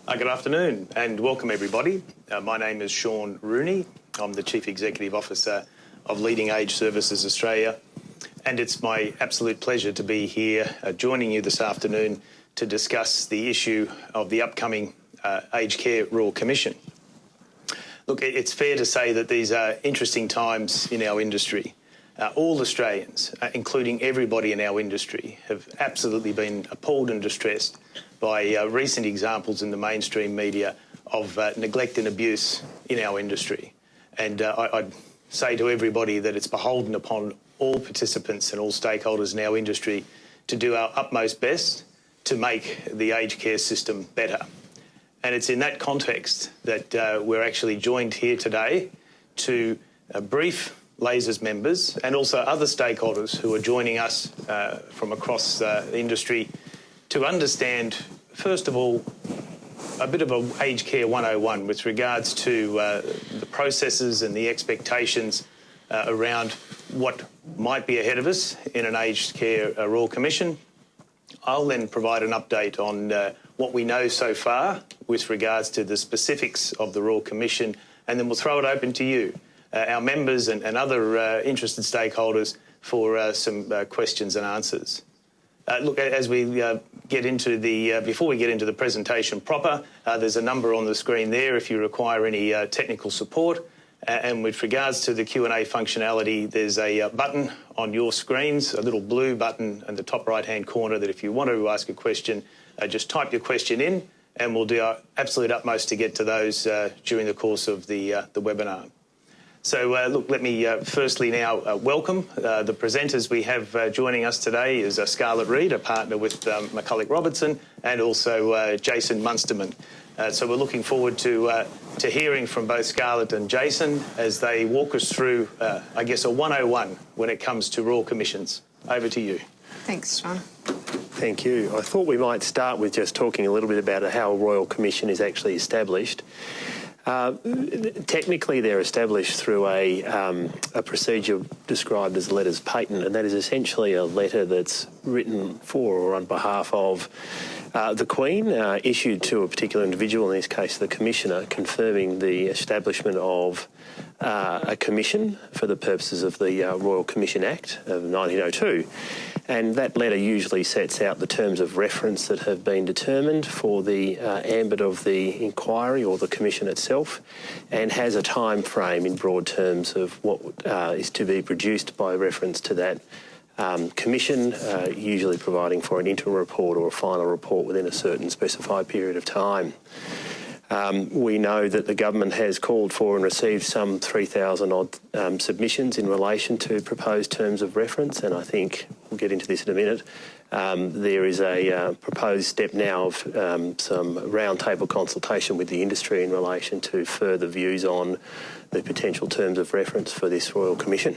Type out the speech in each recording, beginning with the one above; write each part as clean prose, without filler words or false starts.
Good afternoon and welcome everybody. My name is Sean Rooney. I'm the Chief Executive Officer of Leading Age Services Australia, and it's my absolute pleasure to be here joining you this afternoon to discuss the issue of the upcoming Aged Care Royal Commission. Look, it's fair to say that these are interesting times in our industry. All Australians, including everybody in our industry, have absolutely been appalled and distressed by recent examples in the mainstream media of neglect and abuse in our industry. And I'd say to everybody that it's beholden upon all participants and all stakeholders in our industry to do our utmost best to make the aged care system better. And it's in that context that we're actually joined here today to brief LASER's members and also other stakeholders who are joining us from across the industry to understand, first of all, a bit of a Aged Care 101 with regards to the processes and the expectations around what might be ahead of us in an Aged Care Royal Commission. I'll then provide an update on what we know so far with regards to the specifics of the Royal Commission, and then we'll throw it open to you, our members and other interested stakeholders, for some questions and answers. Look, as we get into before we get into the presentation proper, there's a number on the screen there if you require any technical support. And with regards to the Q&A functionality, there's a button on your screens, a little blue button in the top right-hand corner that if you want to ask a question, just type your question in and we'll do our absolute utmost to get to those during the course of the webinar. So, look, let me firstly now welcome the presenters we have joining us today is Scarlett Reid, a partner with McCulloch Robertson, and also Jason Munsterman. So we're looking forward to hearing from both Scarlett and Jason as they walk us through, I guess, a 101 when it comes to Royal Commissions. Over to you. Thanks, Sean. Thank you. I thought we might start with just talking a little bit about how a Royal Commission is actually established. Technically, they're established through a procedure described as letters patent, and that is essentially a letter that's written for or on behalf of the Queen, issued to a particular individual, in this case the Commissioner, confirming the establishment of a commission for the purposes of the Royal Commission Act of 1902. And that letter usually sets out the terms of reference that have been determined for the ambit of the inquiry or the commission itself, and has a time frame in broad terms of what is to be produced by reference to that commission, usually providing for an interim report or a final report within a certain specified period of time. We know that the government has called for and received some 3,000 odd submissions in relation to proposed terms of reference, and I think we'll get into this in a minute. There is a proposed step now of some roundtable consultation with the industry in relation to further views on the potential terms of reference for this Royal Commission.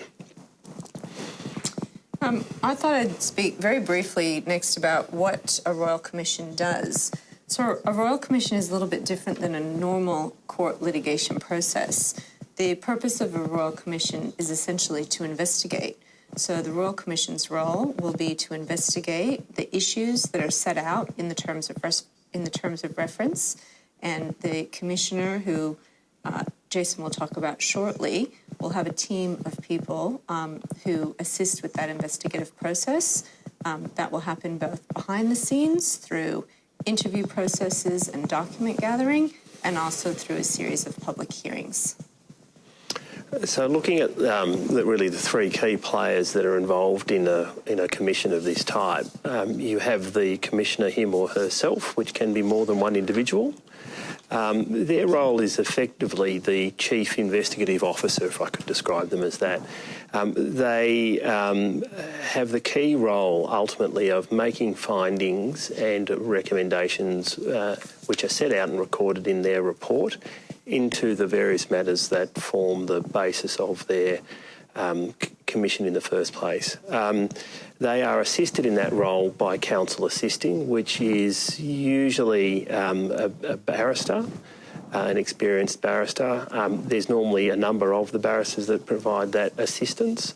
I thought I'd speak very briefly next about what a Royal Commission does. So a Royal Commission is a little bit different than a normal court litigation process. The purpose of a Royal Commission is essentially to investigate. So the Royal Commission's role will be to investigate the issues that are set out in the terms of reference, and the Commissioner, who Jason will talk about shortly, will have a team of people who assist with that investigative process. That will happen both behind the scenes through interview processes and document gathering, and also through a series of public hearings. So looking at really the three key players that are involved in a commission of this type, you have the Commissioner, him or herself, which can be more than one individual. Their role is effectively the Chief Investigative Officer, if I could describe them as that. They have the key role, ultimately, of making findings and recommendations which are set out and recorded in their report into the various matters that form the basis of their commission in the first place. They are assisted in that role by counsel assisting, which is usually a barrister, an experienced barrister. There's normally a number of the barristers that provide that assistance.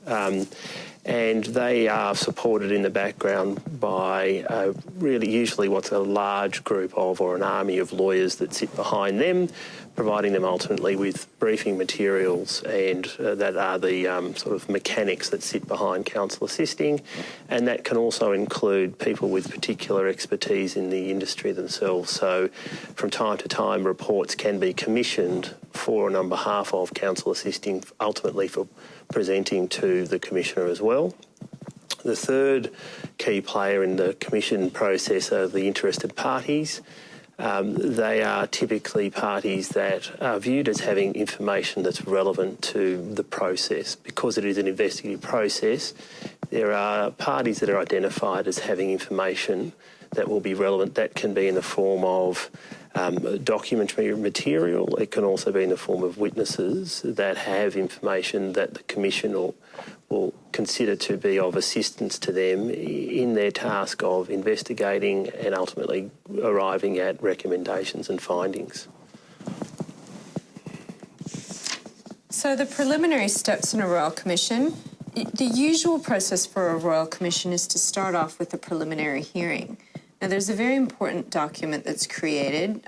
and they are supported in the background by really usually what's a large group of or an army of lawyers that sit behind them, providing them ultimately with briefing materials, and that are the sort of mechanics that sit behind counsel assisting, and that can also include people with particular expertise in the industry themselves. So from time to time reports can be commissioned for and on behalf of counsel assisting, ultimately for presenting to the Commissioner as well. The third key player in the commission process are the interested parties. They are typically parties that are viewed as having information that's relevant to the process. Because it is an investigative process, there are parties that are identified as having information that will be relevant. That can be in the form of documentary material. It can also be in the form of witnesses that have information that the Commission will consider to be of assistance to them in their task of investigating and ultimately arriving at recommendations and findings. So the preliminary steps in a Royal Commission, the usual process for a Royal Commission is to start off with a preliminary hearing. Now, there's a very important document that's created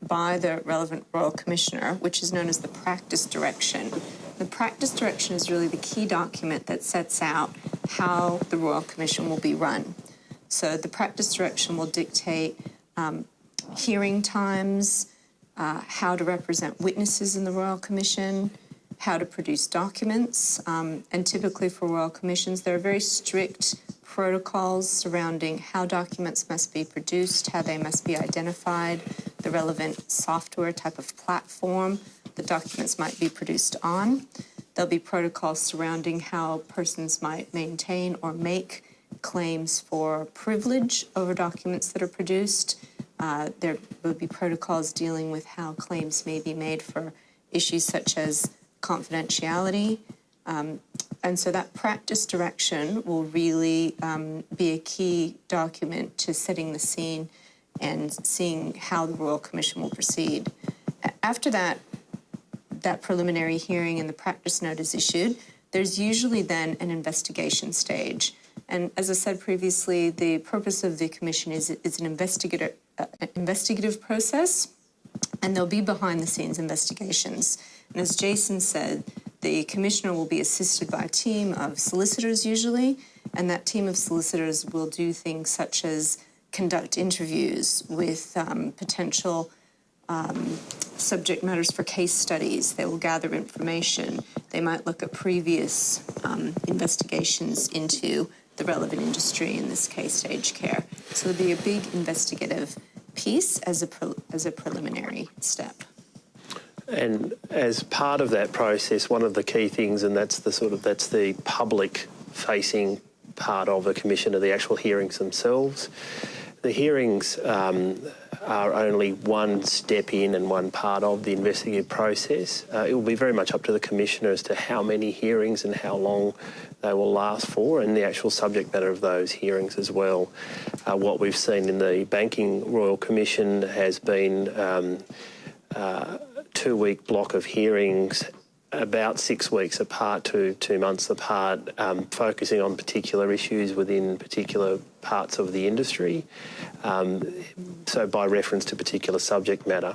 by the relevant Royal Commissioner, which is known as the Practice Direction. The Practice Direction is really the key document that sets out how the Royal Commission will be run. So the Practice Direction will dictate hearing times, how to represent witnesses in the Royal Commission, how to produce documents, and typically for Royal Commissions there are very strict protocols surrounding how documents must be produced, how they must be identified, the relevant software type of platform the documents might be produced on. There'll be protocols surrounding how persons might maintain or make claims for privilege over documents that are produced. There will be protocols dealing with how claims may be made for issues such as confidentiality. And so that practice direction will really be a key document to setting the scene and seeing how the Royal Commission will proceed. After that preliminary hearing and the practice note is issued, there's usually then an investigation stage. And as I said previously, the purpose of the commission is an investigative process, and there'll be behind-the-scenes investigations. And as Jason said, the Commissioner will be assisted by a team of solicitors usually, and that team of solicitors will do things such as conduct interviews with potential subject matters for case studies. They will gather information. They might look at previous investigations into the relevant industry, in this case, aged care. So there'll be a big investigative piece as a preliminary step. And as part of that process, one of the key things, and that's the public-facing part of the commission, are the actual hearings themselves. The hearings are only one step in and one part of the investigative process. It will be very much up to the Commissioner as to how many hearings and how long they will last for, and the actual subject matter of those hearings as well. What we've seen in the Banking Royal Commission has been a 2-week block of hearings, about 6 weeks apart to 2 months apart, focusing on particular issues within particular parts of the industry, so by reference to particular subject matter.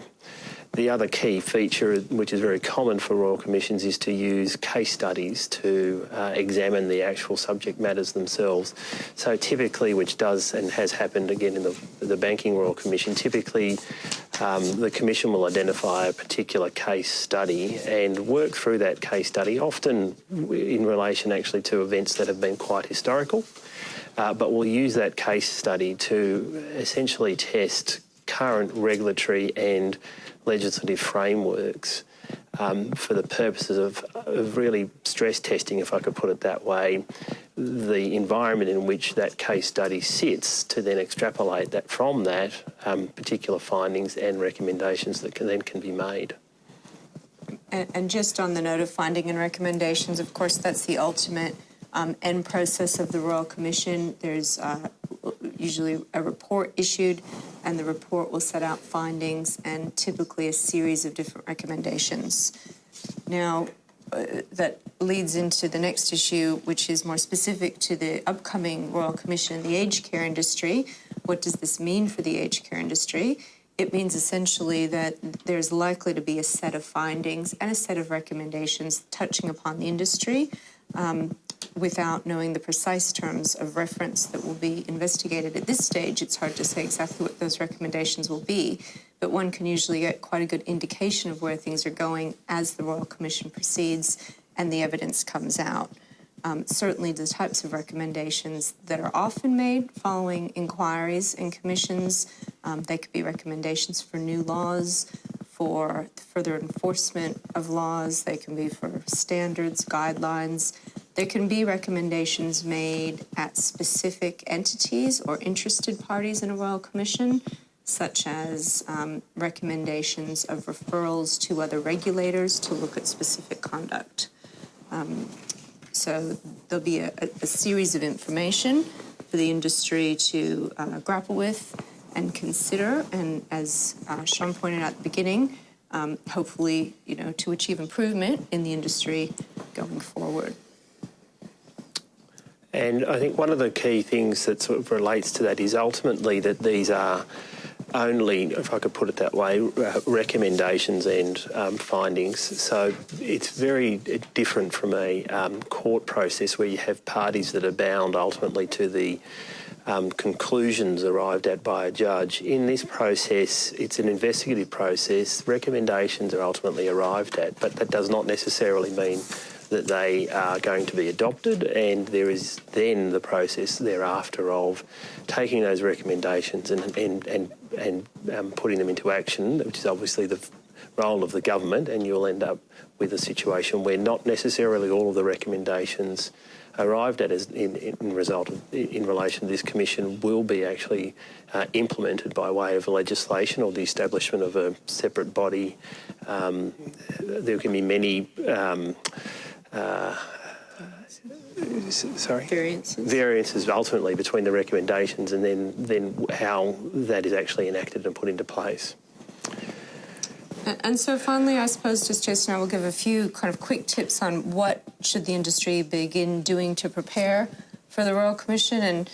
The other key feature, which is very common for Royal Commissions, is to use case studies to examine the actual subject matters themselves. So typically, which does and has happened again in the Banking Royal Commission, typically the Commission will identify a particular case study and work through that case study, often in relation actually to events that have been quite historical, but we'll use that case study to essentially test current regulatory and legislative frameworks for the purposes of really stress testing, if I could put it that way, the environment in which that case study sits, to then extrapolate that from that particular findings and recommendations that can be made. And just on the note of finding and recommendations, of course, that's the ultimate end process of the Royal Commission. There's usually a report issued, and the report will set out findings and typically a series of different recommendations. Now, that leads into the next issue, which is more specific to the upcoming Royal Commission in the aged care industry. What does this mean for the aged care industry? It means essentially that there's likely to be a set of findings and a set of recommendations touching upon the industry without knowing the precise terms of reference that will be investigated at this stage. It's hard to say exactly what those recommendations will be, but one can usually get quite a good indication of where things are going as the Royal Commission proceeds and the evidence comes out. Certainly the types of recommendations that are often made following inquiries and commissions, they could be recommendations for new laws, for further enforcement of laws, they can be for standards, guidelines. There can be recommendations made at specific entities or interested parties in a Royal Commission, such as recommendations of referrals to other regulators to look at specific conduct. So there'll be a series of information for the industry to grapple with and consider, and as Sean pointed out at the beginning, hopefully, to achieve improvement in the industry going forward. And I think one of the key things that sort of relates to that is ultimately that these are only, if I could put it that way, recommendations and findings. So it's very different from a court process where you have parties that are bound ultimately to the conclusions arrived at by a judge. In this process, it's an investigative process. Recommendations are ultimately arrived at, but that does not necessarily mean that they are going to be adopted, and there is then the process thereafter of taking those recommendations and putting them into action, which is obviously the role of the government, and you'll end up with a situation where not necessarily all of the recommendations arrived at as in relation to this commission will be actually implemented by way of legislation or the establishment of a separate body. There can be many variances ultimately between the recommendations and then how that is actually enacted and put into place. And so finally, I suppose just Jason and I will give a few kind of quick tips on what should the industry begin doing to prepare for the Royal Commission. And,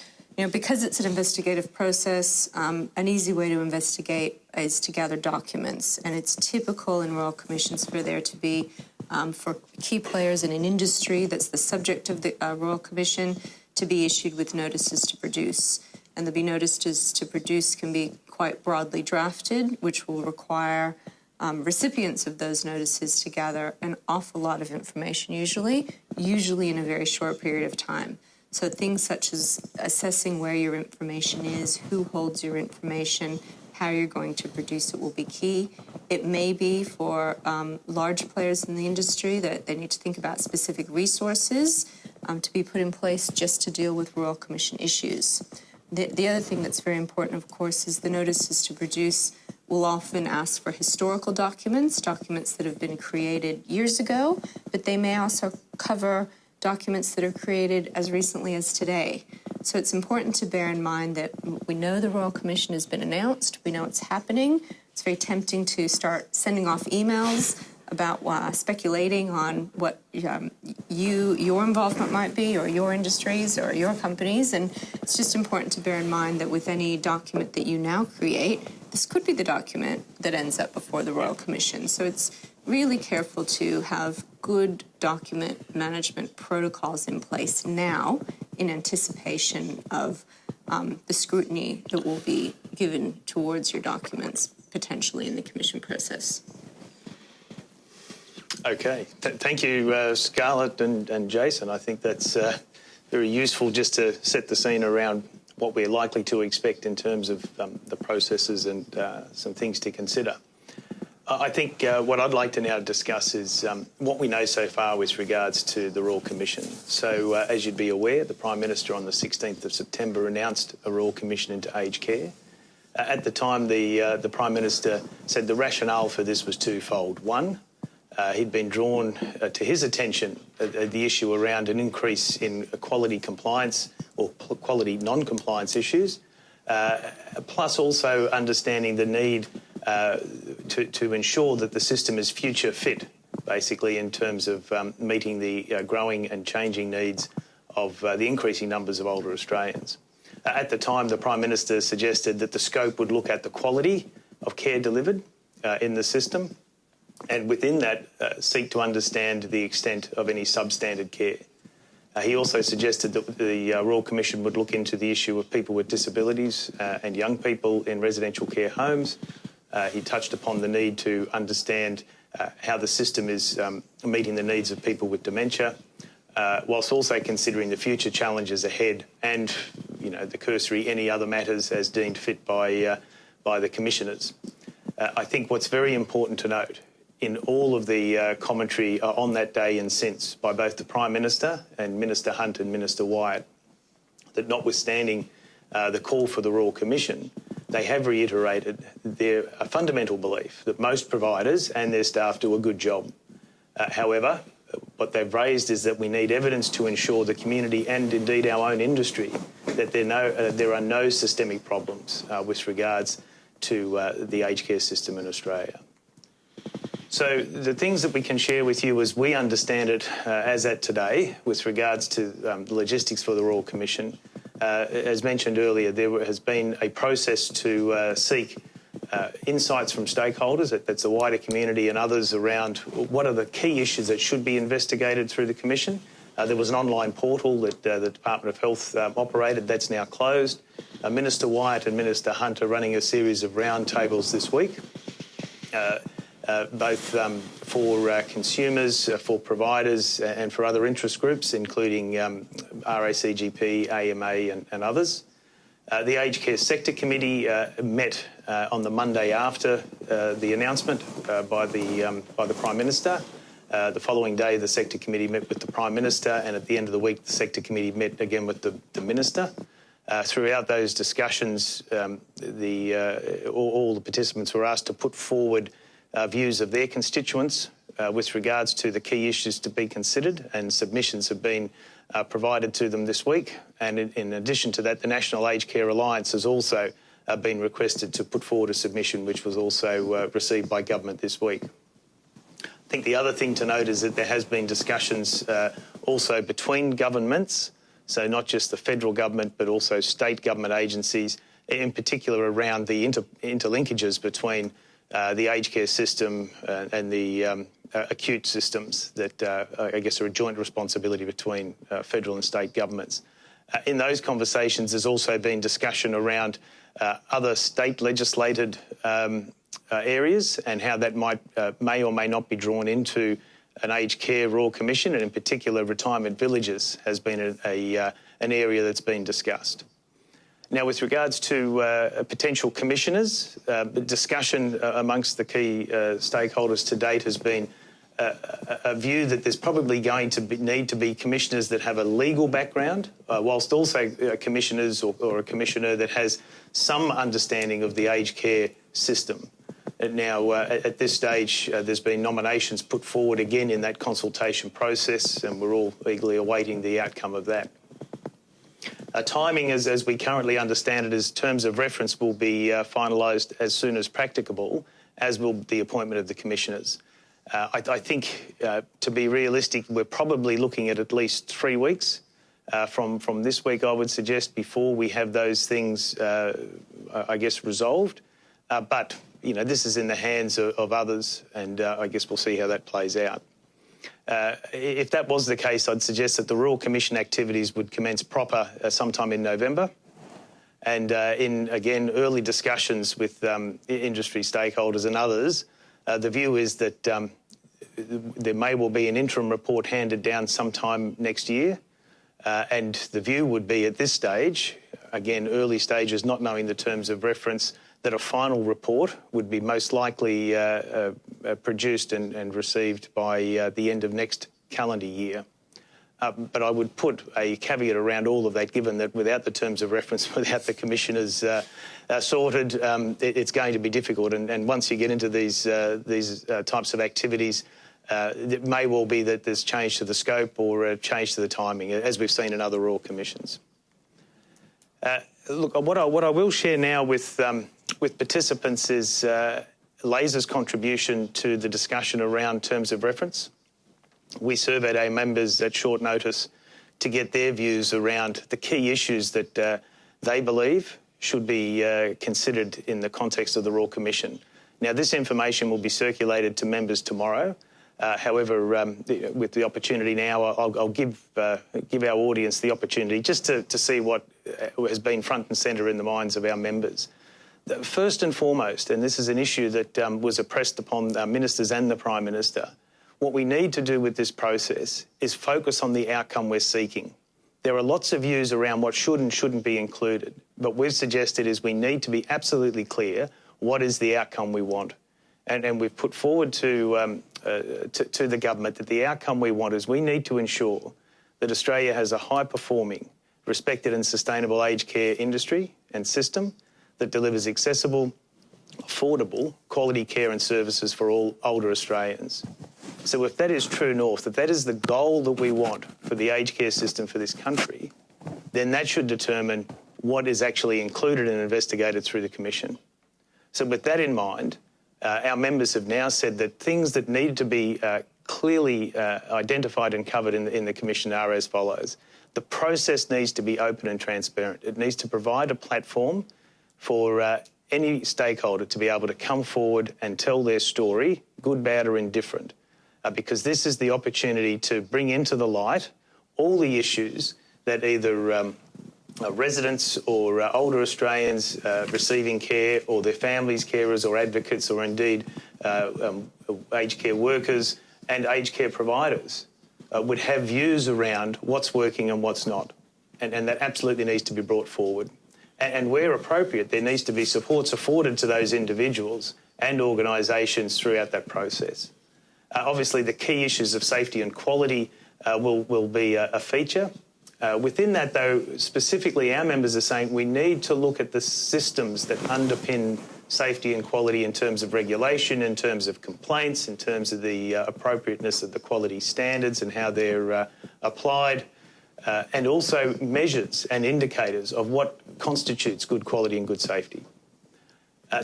because it's an investigative process, an easy way to investigate is to gather documents. And it's typical in Royal Commissions for there to be, for key players in an industry that's the subject of the Royal Commission, to be issued with notices to produce. And the notices to produce can be quite broadly drafted, which will require recipients of those notices to gather an awful lot of information, usually in a very short period of time. So things such as assessing where your information is, who holds your information, how you're going to produce it will be key. It may be for large players in the industry that they need to think about specific resources to be put in place just to deal with Royal Commission issues. The other thing that's very important, of course, is the notices to produce will often ask for historical documents that have been created years ago, but they may also cover documents that are created as recently as today. So it's important to bear in mind that we know the Royal Commission has been announced, we know it's happening. It's very tempting to start sending off emails about speculating on what your involvement might be, or your industries, or your companies. And it's just important to bear in mind that with any document that you now create, this could be the document that ends up before the Royal Commission. So it's really careful to have good document management protocols in place now in anticipation of the scrutiny that will be given towards your documents potentially in the commission process. Okay, thank you, Scarlett and Jason. I think that's very useful just to set the scene around what we're likely to expect in terms of the processes and some things to consider. I think what I'd like to now discuss is what we know so far with regards to the Royal Commission. So as you'd be aware, the Prime Minister on the 16th of September announced a Royal Commission into aged care. At the time, the Prime Minister said the rationale for this was twofold. One, he'd been drawn to his attention the issue around an increase in quality compliance or quality non-compliance issues, plus also understanding the need to ensure that the system is future fit basically, in terms of meeting the growing and changing needs of the increasing numbers of older Australians. At the time, the Prime Minister suggested that the scope would look at the quality of care delivered in the system, and within that seek to understand the extent of any substandard care. He also suggested that the Royal Commission would look into the issue of people with disabilities and young people in residential care homes. He touched upon the need to understand how the system is meeting the needs of people with dementia, whilst also considering the future challenges ahead and, the cursory any other matters as deemed fit by the commissioners. I think what's very important to note in all of the commentary on that day and since by both the Prime Minister and Minister Hunt and Minister Wyatt, that notwithstanding the call for the Royal Commission, they have reiterated their fundamental belief that most providers and their staff do a good job. However, what they've raised is that we need evidence to ensure the community and indeed our own industry that there are no systemic problems with regards to the aged care system in Australia. So the things that we can share with you as we understand it as at today with regards to the logistics for the Royal Commission, as mentioned earlier, there has been a process to seek insights from stakeholders, that's the wider community and others, around what are the key issues that should be investigated through the Commission. There was an online portal that the Department of Health operated. That's now closed. Minister Wyatt and Minister Hunt are running a series of roundtables this week, both for consumers, for providers and for other interest groups, including RACGP, AMA and others. The Aged Care Sector Committee met on the Monday after the announcement by the Prime Minister. The following day, the Sector Committee met with the Prime Minister, and at the end of the week, the Sector Committee met again with the Minister. Throughout those discussions, all the participants were asked to put forward views of their constituents with regards to the key issues to be considered, and submissions have been provided to them this week. And in addition to that, the National Aged Care Alliance has also been requested to put forward a submission, which was also received by government this week. I think the other thing to note is that there has been discussions also between governments, so not just the federal government but also state government agencies, in particular around the interlinkages between the aged care system and the acute systems that I guess are a joint responsibility between federal and state governments. In those conversations, there's also been discussion around other state legislated areas and how that may or may not be drawn into an aged care Royal Commission, and in particular retirement villages has been an area that's been discussed. Now, with regards to potential commissioners, the discussion amongst the key stakeholders to date has been a view that there's probably going to need to be commissioners that have a legal background, whilst also commissioners or a commissioner that has some understanding of the aged care system. Now, at this stage, there's been nominations put forward again in that consultation process, and we're all eagerly awaiting the outcome of that. Timing, as we currently understand it, as terms of reference will be finalised as soon as practicable, as will the appointment of the commissioners. I think, to be realistic, we're probably looking at least 3 weeks from this week, I would suggest, before we have those things, I guess, resolved. But, this is in the hands of others, and I guess we'll see how that plays out. If that was the case, I'd suggest that the Royal Commission activities would commence proper sometime in November. And in, again, early discussions with industry stakeholders and others, the view is that there may well be an interim report handed down sometime next year. And the view would be at this stage, again, early stages, not knowing the terms of reference, that a final report would be most likely produced and received by the end of next calendar year. But I would put a caveat around all of that, given that without the terms of reference, without the commissioners sorted, it's going to be difficult. And once you get into these types of activities, it may well be that there's change to the scope or a change to the timing, as we've seen in other Royal Commissions. Look, what I will share now with participants is Laser's contribution to the discussion around terms of reference. We surveyed our members at short notice to get their views around the key issues that they believe should be considered in the context of the Royal Commission. Now, this information will be circulated to members tomorrow. However, with the opportunity now, I'll give our audience the opportunity just to see what has been front and centre in the minds of our members. First and foremost, and this is an issue that was pressed upon ministers and the Prime Minister, what we need to do with this process is focus on the outcome we're seeking. There are lots of views around what should and shouldn't be included, but we've suggested is we need to be absolutely clear what is the outcome we want. And we've put forward to the government that the outcome we want is we need to ensure that Australia has a high-performing, respected and sustainable aged care industry and system that delivers accessible, affordable, quality care and services for all older Australians. So if that is true north, if that is the goal that we want for the aged care system for this country, then that should determine what is actually included and investigated through the Commission. So with that in mind, our members have now said that things that need to be clearly identified and covered in the Commission are as follows. The process needs to be open and transparent. It needs to provide a platform for any stakeholder to be able to come forward and tell their story, good, bad or indifferent, because this is the opportunity to bring into the light all the issues that either residents or older Australians receiving care or their families, carers or advocates or indeed aged care workers and aged care providers would have views around what's working and what's not. And that absolutely needs to be brought forward. And where appropriate, there needs to be supports afforded to those individuals and organisations throughout that process. Obviously, the key issues of safety and quality will be a feature. Within that, though, specifically our members are saying we need to look at the systems that underpin safety and quality in terms of regulation, in terms of complaints, in terms of the appropriateness of the quality standards and how they're applied, and also measures and indicators of what constitutes good quality and good safety.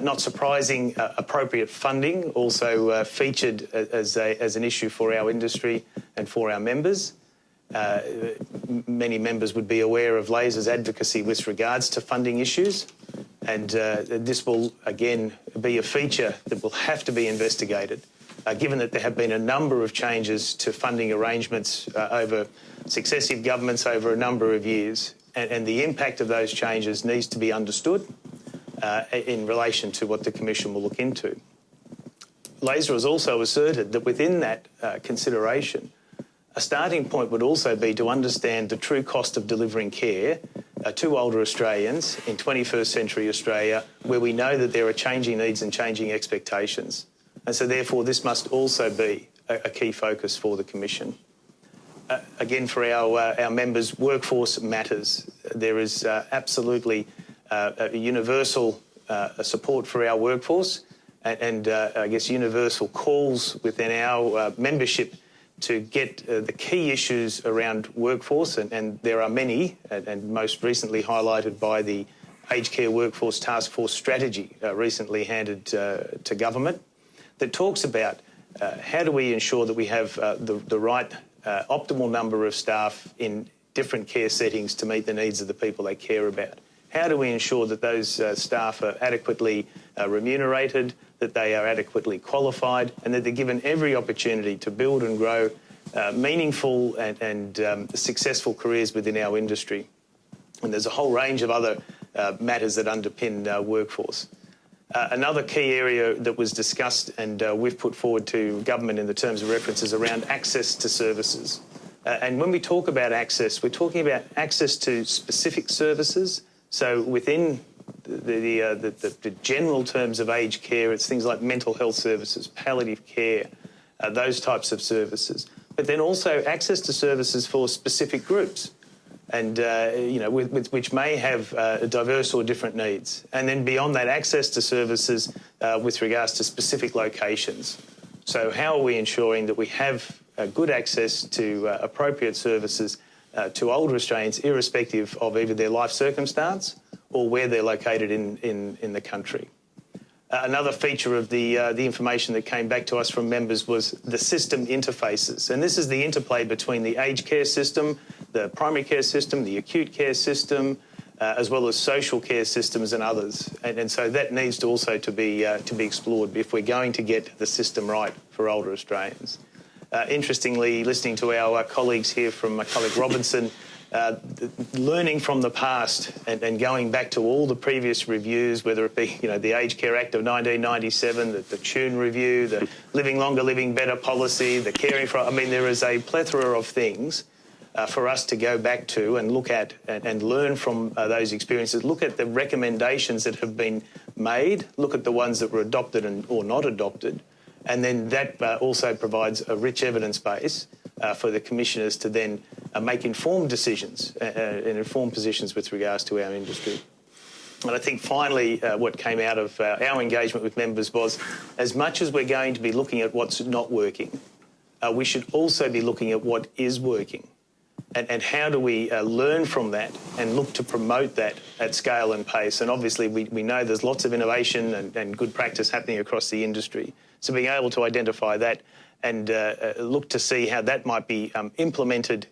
Not surprising, appropriate funding also featured as an issue for our industry and for our members. Many members would be aware of Laser's advocacy with regards to funding issues, and this will again be a feature that will have to be investigated, given that there have been a number of changes to funding arrangements over successive governments over a number of years, and the impact of those changes needs to be understood in relation to what the Commission will look into. Laser has also asserted that within that consideration, a starting point would also be to understand the true cost of delivering care to older Australians in 21st century Australia, where we know that there are changing needs and changing expectations. And so therefore this must also be a key focus for the Commission. Again, for our members, workforce matters. There is absolutely a universal support for our workforce and I guess universal calls within our membership to get the key issues around workforce, and there are many, and most recently highlighted by the Aged Care Workforce Task Force strategy recently handed to government, that talks about how do we ensure that we have the right optimal number of staff in different care settings to meet the needs of the people they care about. How do we ensure that those staff are adequately remunerated, that they are adequately qualified, and that they're given every opportunity to build and grow meaningful and successful careers within our industry. And there's a whole range of other matters that underpin workforce. Another key area that was discussed and we've put forward to government in the terms of reference is around access to services. And when we talk about access, we're talking about access to specific services. So within the general terms of aged care, it's things like mental health services, palliative care, those types of services. But then also access to services for specific groups, and which may have diverse or different needs. And then beyond that, access to services with regards to specific locations. So how are we ensuring that we have good access to appropriate services to older Australians, irrespective of either their life circumstance or where they're located in the country? Another feature of the information that came back to us from members was the system interfaces. And this is the interplay between the aged care system, the primary care system, the acute care system, as well as social care systems and others. And so that needs to also to be explored if we're going to get the system right for older Australians. Interestingly, listening to our colleagues here from my colleague Robinson, learning from the past and going back to all the previous reviews, whether it be the Aged Care Act of 1997, the Tune Review, the Living Longer, Living Better policy, the Caring for... I mean, there is a plethora of things for us to go back to and look at and learn from those experiences. Look at the recommendations that have been made, look at the ones that were adopted or not adopted, and then that also provides a rich evidence base for the commissioners to then make informed decisions and informed positions with regards to our industry. And I think finally what came out of our engagement with members was, as much as we're going to be looking at what's not working, we should also be looking at what is working. And how do we learn from that and look to promote that at scale and pace? And obviously we know there's lots of innovation and good practice happening across the industry. So being able to identify that and look to see how that might be implemented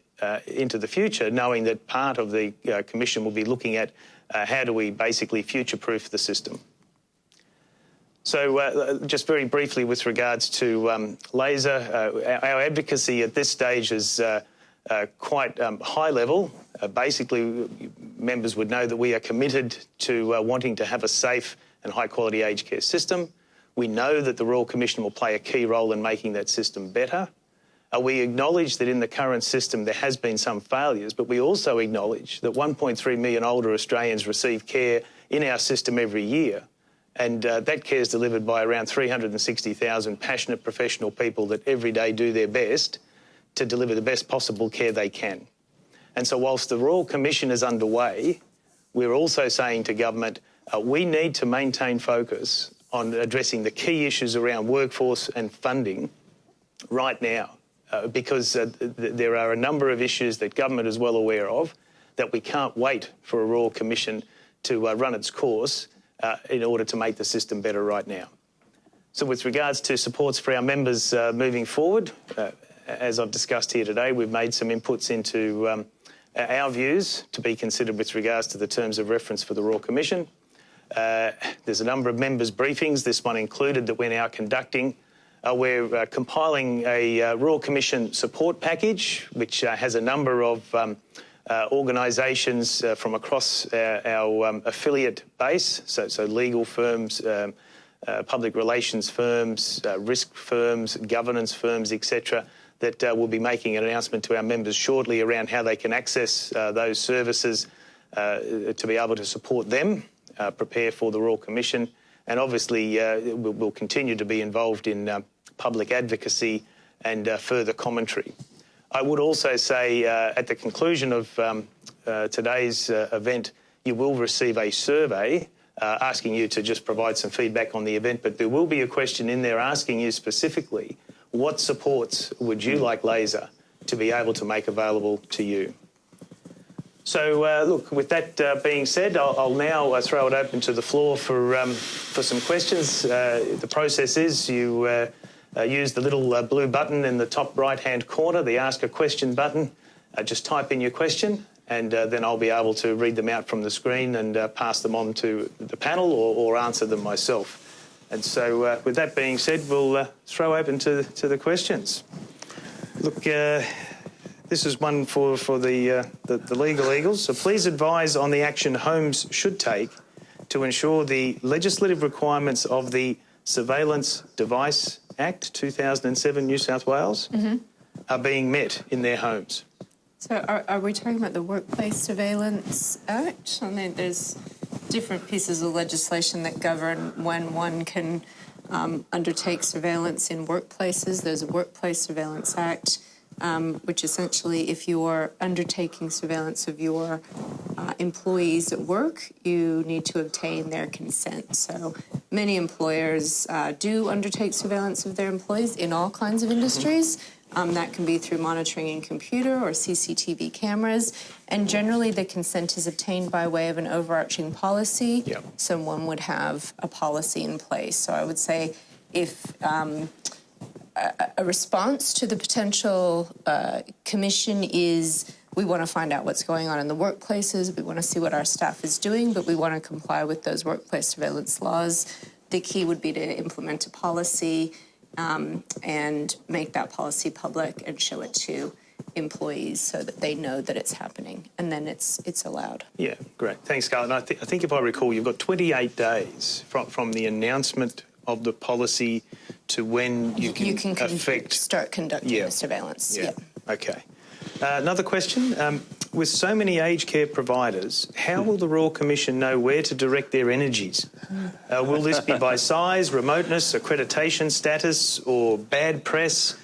into the future, knowing that part of the Commission will be looking at how do we basically future-proof the system. So just very briefly with regards to laser, our advocacy at this stage is quite high level. Basically, members would know that we are committed to wanting to have a safe and high-quality aged care system. We know that the Royal Commission will play a key role in making that system better. We acknowledge that in the current system there has been some failures, but we also acknowledge that 1.3 million older Australians receive care in our system every year. And that care is delivered by around 360,000 passionate professional people that every day do their best to deliver the best possible care they can. And so whilst the Royal Commission is underway, we're also saying to government, we need to maintain focus on addressing the key issues around workforce and funding right now, because there are a number of issues that government is well aware of that we can't wait for a Royal Commission to run its course in order to make the system better right now. So with regards to supports for our members moving forward, as I've discussed here today, we've made some inputs into our views to be considered with regards to the terms of reference for the Royal Commission. There's a number of members' briefings, this one included, that we're now conducting. We're compiling a Royal Commission support package, which has a number of organisations from across our affiliate base, so legal firms, public relations firms, risk firms, governance firms, etc., that will be making an announcement to our members shortly around how they can access those services to be able to support them, prepare for the Royal Commission, and obviously we'll continue to be involved in public advocacy and further commentary. I would also say at the conclusion of today's event, you will receive a survey asking you to just provide some feedback on the event, but there will be a question in there asking you specifically what supports would you like Laser to be able to make available to you. So, look, with that being said, I'll now throw it open to the floor for some questions. The process is you use the little blue button in the top right-hand corner, the Ask a Question button. Just type in your question and then I'll be able to read them out from the screen and pass them on to the panel or answer them myself. And so, with that being said, we'll throw open to the questions. Look, this is one for the legal eagles. So please advise on the action homes should take to ensure the legislative requirements of the Surveillance Device Act 2007 New South Wales are being met in their homes. So are we talking about the Workplace Surveillance Act? I mean, there's different pieces of legislation that govern when one can undertake surveillance in workplaces. There's a Workplace Surveillance Act, which essentially, if you're undertaking surveillance of your employees at work, you need to obtain their consent. So many employers do undertake surveillance of their employees in all kinds of industries. That can be through monitoring in computer or CCTV cameras. And generally, the consent is obtained by way of an overarching policy. Yep. Someone would have a policy in place. So I would say if a response to the potential commission is we want to find out what's going on in the workplaces, we want to see what our staff is doing, but we want to comply with those workplace surveillance laws, the key would be to implement a policy and make that policy public and show it to employees so that they know that it's happening, and then it's allowed. Yeah, great. Thanks, Scarlett. And I think if I recall, you've got 28 days from the announcement of the policy to when you can start conducting the surveillance. Yeah. Okay. Another question. With so many aged care providers, how will the Royal Commission know where to direct their energies? Will this be by size, remoteness, accreditation status, or bad press?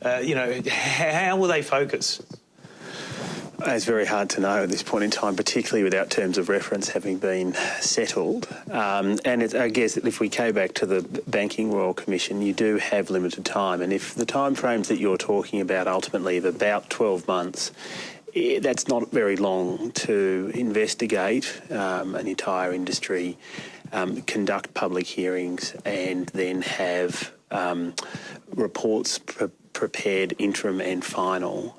How will they focus? It's very hard to know at this point in time, particularly without terms of reference having been settled. I guess if we go back to the Banking Royal Commission, you do have limited time. And if the timeframes that you're talking about ultimately of about 12 months, that's not very long to investigate an entire industry, conduct public hearings, and then have reports prepared, interim and final.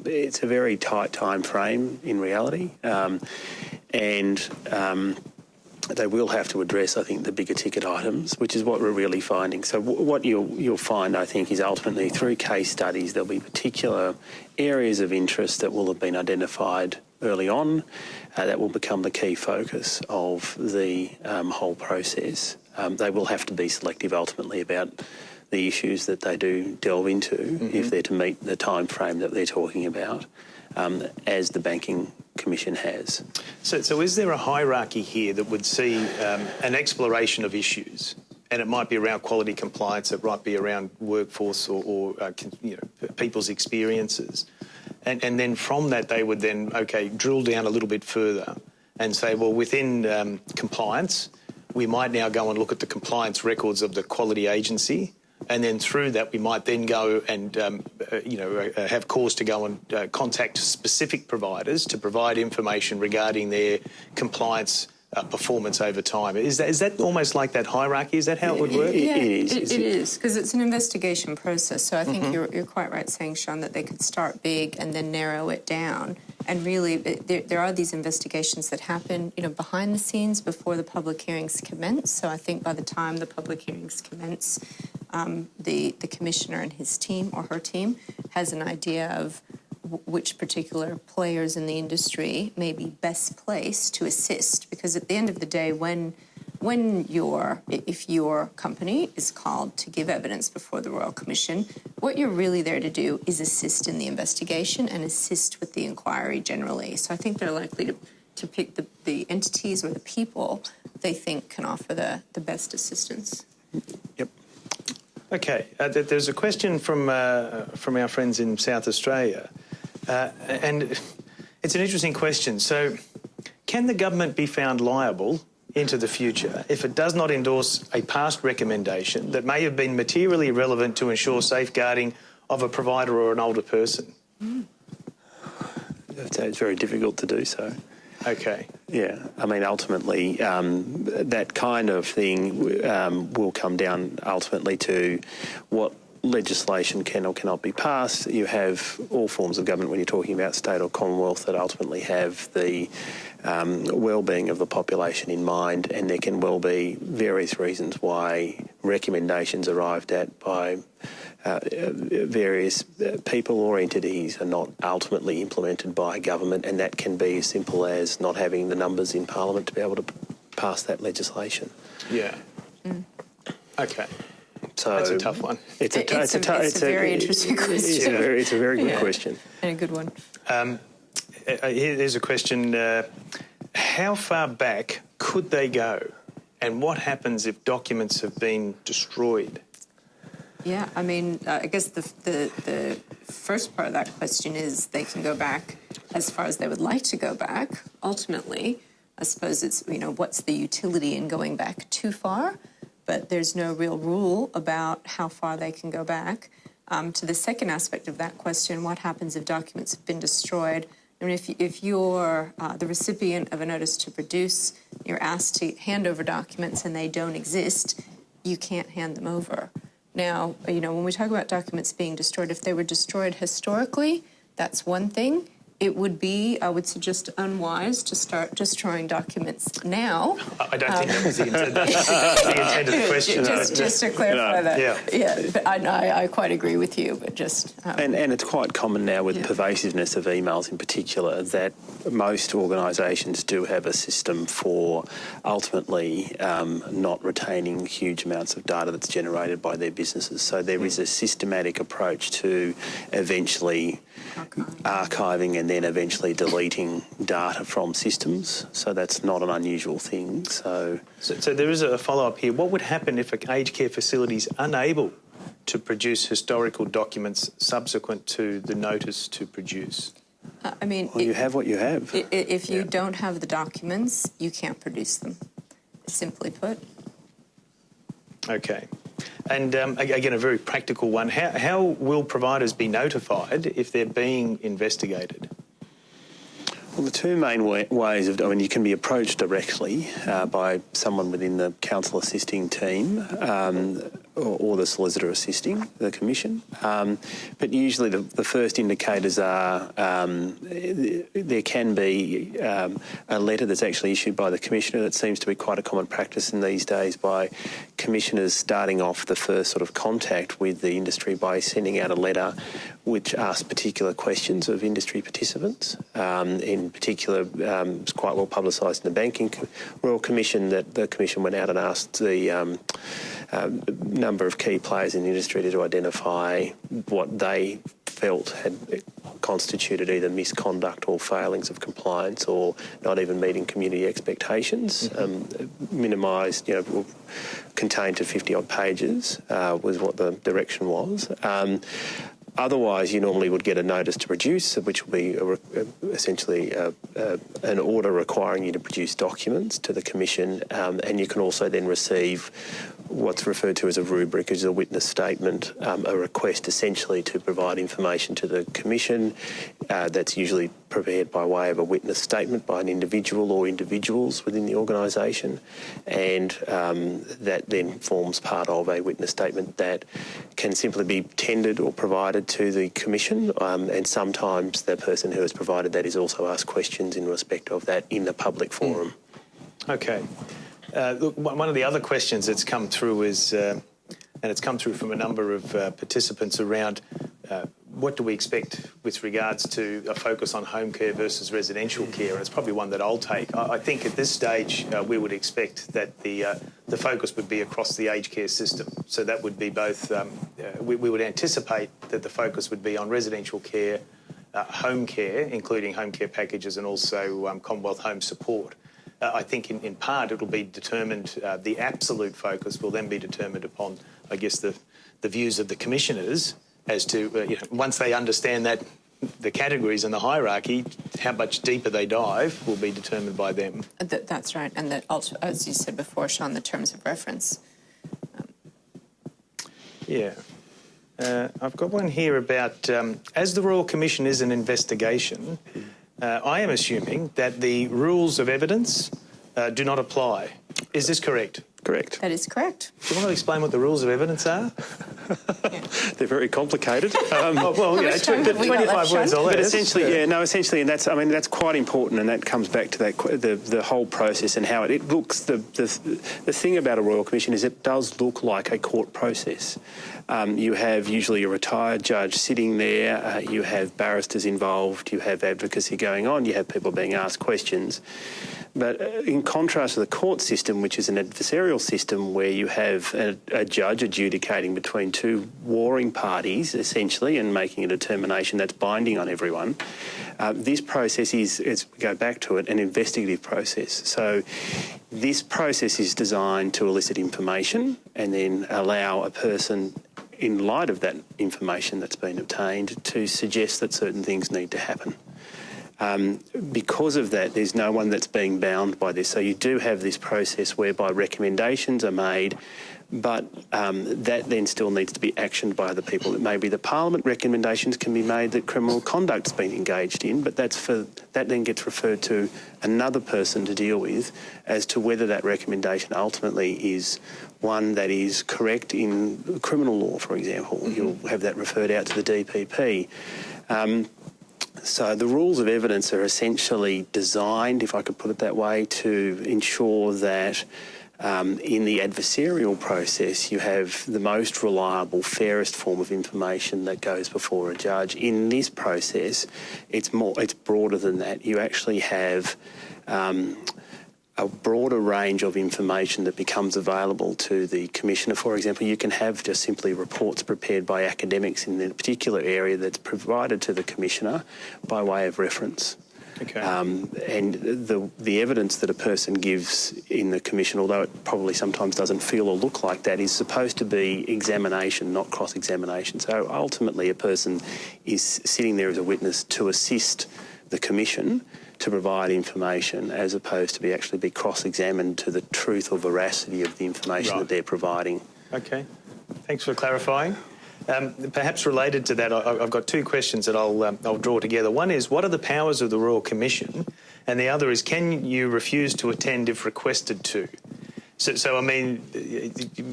It's a very tight time frame in reality, and they will have to address, I think, the bigger ticket items, which is what we're really finding. So what you'll find, I think, is ultimately through case studies there'll be particular areas of interest that will have been identified early on that will become the key focus of the whole process. They will have to be selective ultimately about the issues that they do delve into if they're to meet the time frame that they're talking about, as the Banking Commission has. So is there a hierarchy here that would see an exploration of issues? And it might be around quality compliance, it might be around workforce or people's experiences. And then from that they would then, drill down a little bit further and say, well, within compliance, we might now go and look at the compliance records of the quality agency. And then through that, we might then go and, have cause to go and contact specific providers to provide information regarding their compliance performance over time. Is that almost like that hierarchy? Is that how it would work? Yeah, it is, because it's an investigation process. So I think you're quite right saying, Sean, that they could start big and then narrow it down. And really, there are these investigations that happen, behind the scenes before the public hearings commence. So I think by the time the public hearings commence, the commissioner and his team or her team has an idea of which particular players in the industry may be best placed to assist. Because at the end of the day, if your company is called to give evidence before the Royal Commission, what you're really there to do is assist in the investigation and assist with the inquiry generally. So I think they're likely to pick the entities or the people they think can offer the best assistance. Yep. Okay, there's a question from our friends in South Australia, and it's an interesting question. So, can the government be found liable into the future if it does not endorse a past recommendation that may have been materially relevant to ensure safeguarding of a provider or an older person? It's very difficult to do so. Okay. Yeah, I mean, ultimately, that kind of thing will come down ultimately to what legislation can or cannot be passed. You have all forms of government when you're talking about state or commonwealth that ultimately have the well-being of the population in mind, and there can well be various reasons why recommendations arrived at by various people or entities are not ultimately implemented by government, and that can be as simple as not having the numbers in Parliament to be able to pass that legislation. Yeah. Okay. So that's a tough one. It's a very interesting question. It's a very good question. And a good one. Here's a question. How far back could they go? And what happens if documents have been destroyed? Yeah, I mean, I guess the first part of that question is they can go back as far as they would like to go back. Ultimately, I suppose it's, what's the utility in going back too far? but there's no real rule about how far they can go back. To the second aspect of that question, what happens if documents have been destroyed? I mean, if you're the recipient of a notice to produce, you're asked to hand over documents and they don't exist, you can't hand them over. Now, when we talk about documents being destroyed, if they were destroyed historically, that's one thing. It would be, I would suggest, unwise to start destroying documents now. I don't think that was the intent of the question. Just to clarify that. Yeah. But I quite agree with you, but just... And it's quite common now with pervasiveness of emails in particular that most organisations do have a system for ultimately not retaining huge amounts of data that's generated by their businesses. So there is a systematic approach to eventually archiving and then eventually deleting data from systems. So that's not an unusual thing. So there is a follow-up here. What would happen if an aged care facility is unable to produce historical documents subsequent to the notice to produce? You have what you have. If you don't have the documents, you can't produce them, simply put. Okay. And again, a very practical one. How will providers be notified if they're being investigated? Well, the two main ways you can be approached directly by someone within the counsel assisting team or the solicitor assisting the commission. But usually the first indicators are there can be a letter that's actually issued by the commissioner. That seems to be quite a common practice in these days by commissioners starting off the first sort of contact with the industry by sending out a letter which asks particular questions of industry participants. In particular, it's quite well publicised in the Banking Royal Commission that the Commission went out and asked the number of key players in the industry to identify what they felt had constituted either misconduct or failings of compliance or not even meeting community expectations. Minimised, contained to 50-odd pages was what the direction was. Otherwise, you normally would get a notice to produce, which will be essentially an order requiring you to produce documents to the Commission, and you can also then receive what's referred to as a rubric, as a witness statement, a request essentially to provide information to the Commission. That's usually prepared by way of a witness statement by an individual or individuals within the organisation, and that then forms part of a witness statement that can simply be tendered or provided to the Commission, and sometimes the person who has provided that is also asked questions in respect of that in the public forum. Okay. Look, one of the other questions that's come through is, and it's come through from a number of participants around what do we expect with regards to a focus on home care versus residential care, and it's probably one that I'll take. I think at this stage we would expect that the focus would be across the aged care system. So that would be both, we would anticipate that the focus would be on residential care, home care, including home care packages, and also Commonwealth home support. I think in part it'll be determined, the absolute focus will then be determined upon, I guess, the views of the commissioners as to, once they understand that the categories and the hierarchy, how much deeper they dive will be determined by them. That's right. And that, also, as you said before, Sean, the terms of reference. Yeah. I've got one here about, as the Royal Commission is an investigation, I am assuming that the rules of evidence do not apply. Is this correct? Correct. That is correct. Do you want to explain what the rules of evidence are? They're very complicated. 25 words or less. But essentially, and that's quite important, and that comes back to the whole process and how it looks. The thing about a Royal Commission is it does look like a court process. You have usually a retired judge sitting there, you have barristers involved, you have advocacy going on, you have people being asked questions. But in contrast to the court system, which is an adversarial system where you have a judge adjudicating between two warring parties, essentially, and making a determination that's binding on everyone, this process is, as we go back to it, an investigative process. So this process is designed to elicit information and then allow a person, in light of that information that's been obtained, to suggest that certain things need to happen. Because of that, there's no one that's being bound by this. So you do have this process whereby recommendations are made But that then still needs to be actioned by the people. It may be the Parliament recommendations can be made that criminal conduct's been engaged in, but that then gets referred to another person to deal with as to whether that recommendation ultimately is one that is correct in criminal law, for example. Mm-hmm. You'll have that referred out to the DPP. So the rules of evidence are essentially designed, if I could put it that way, to ensure that in the adversarial process, you have the most reliable, fairest form of information that goes before a judge. In this process, it's broader than that. You actually have a broader range of information that becomes available to the Commissioner. For example, you can have just simply reports prepared by academics in a particular area that's provided to the Commissioner by way of reference. Okay. And the evidence that a person gives in the Commission, although it probably sometimes doesn't feel or look like that, is supposed to be examination, not cross-examination. So ultimately a person is sitting there as a witness to assist the Commission to provide information as opposed to actually be cross-examined to the truth or veracity of the information that they're providing. Okay. Thanks for clarifying. Perhaps related to that, I've got two questions that I'll draw together. One is, what are the powers of the Royal Commission? And the other is, can you refuse to attend if requested to? So I mean...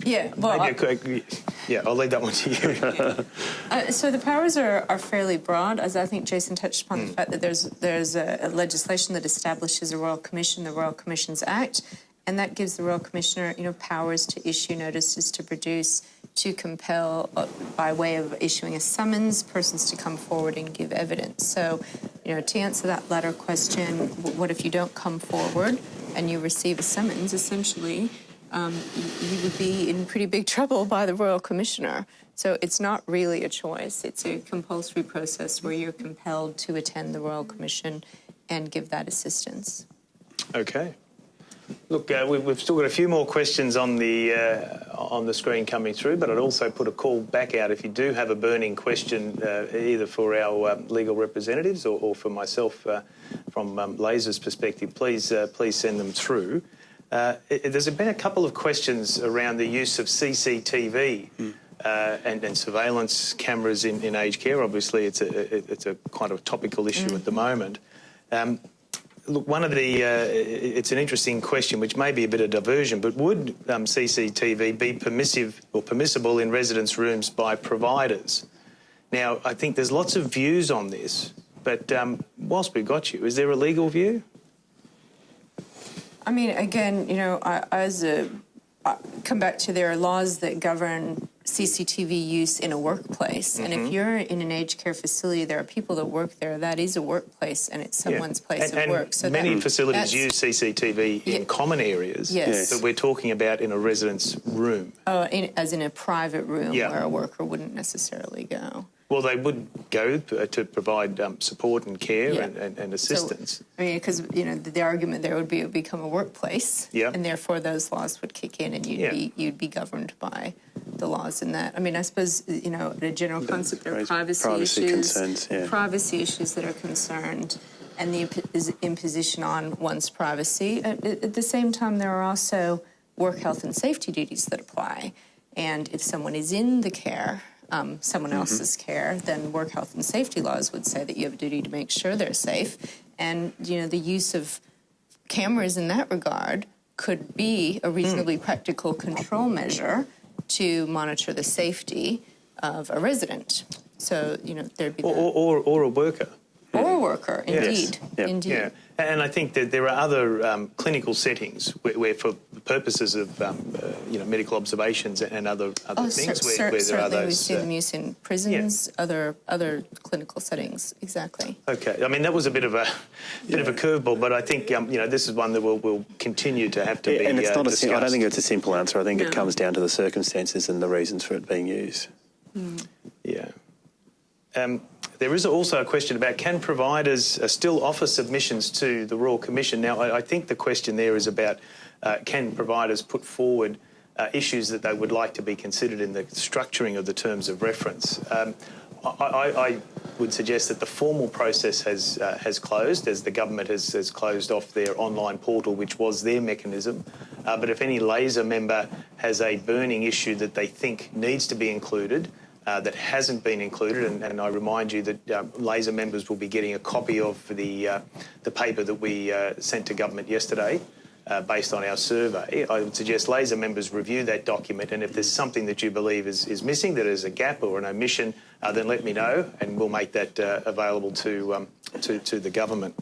Yeah, well... I'll leave that one to you. So the powers are fairly broad, as I think Jason touched upon the fact that there's a legislation that establishes a Royal Commission, the Royal Commissions Act, and that gives the Royal Commissioner, powers to issue notices, to produce, to compel, by way of issuing a summons, persons to come forward and give evidence. So, to answer that latter question, what if you don't come forward and you receive a summons? Essentially, you would be in pretty big trouble by the Royal Commissioner. So it's not really a choice. It's a compulsory process where you're compelled to attend the Royal Commission and give that assistance. Okay. Look, we've still got a few more questions on the screen coming through, but I'd also put a call back out if you do have a burning question, either for our legal representatives or for myself from Laser's perspective. Please send them through. There's been a couple of questions around the use of CCTV and surveillance cameras in aged care. Obviously, it's a kind of topical issue at the moment. Look, it's an interesting question, which may be a bit of diversion, but would CCTV be permissible in residence rooms by providers? Now, I think there's lots of views on this, but whilst we've got you, is there a legal view? I mean, again, I come back to there are laws that govern CCTV use in a workplace. And if you're in an aged care facility, there are people that work there. That is a workplace, and it's someone's place of work. So many facilities use CCTV in common areas. Yes. But we're talking about in a residence room. As in a private room where a worker wouldn't necessarily go. Well, they would go to provide support and care and assistance. So, I mean, because, the argument there would be it would become a workplace, and therefore those laws would kick in and you'd be governed by the laws in that. I mean, I suppose, the general concept there are privacy issues, concerns, privacy issues that are concerned, and the imposition on one's privacy. At the same time, there are also work health and safety duties that apply. And if someone is in the care, someone else's care, then work health and safety laws would say that you have a duty to make sure they're safe. And, the use of cameras in that regard could be a reasonably practical control measure to monitor the safety of a resident. So, there'd be or a worker. Or a worker, indeed. Yes. Indeed. Yeah. And I think that there are other clinical settings where for purposes of, medical observations and other things where there are those... we see them used in prisons, other clinical settings, exactly. Okay. I mean, that was a bit of a curveball, but I think, this is one that will continue to have to be and it's not discussed. I don't think it's a simple answer. I think it comes down to the circumstances and the reasons for it being used. Yeah. There is also a question about, can providers still offer submissions to the Royal Commission? Now, I think the question there is about, can providers put forward issues that they would like to be considered in the structuring of the terms of reference? I would suggest that the formal process has closed, as the government has closed off their online portal, which was their mechanism but if any Labor member has a burning issue that they think needs to be included, that hasn't been included, and I remind you that Labor members will be getting a copy of the paper that we sent to government yesterday based on our survey. I would suggest Labor members review that document, and if there's something that you believe is missing, that is a gap or an omission, then let me know, and we'll make that available to the government.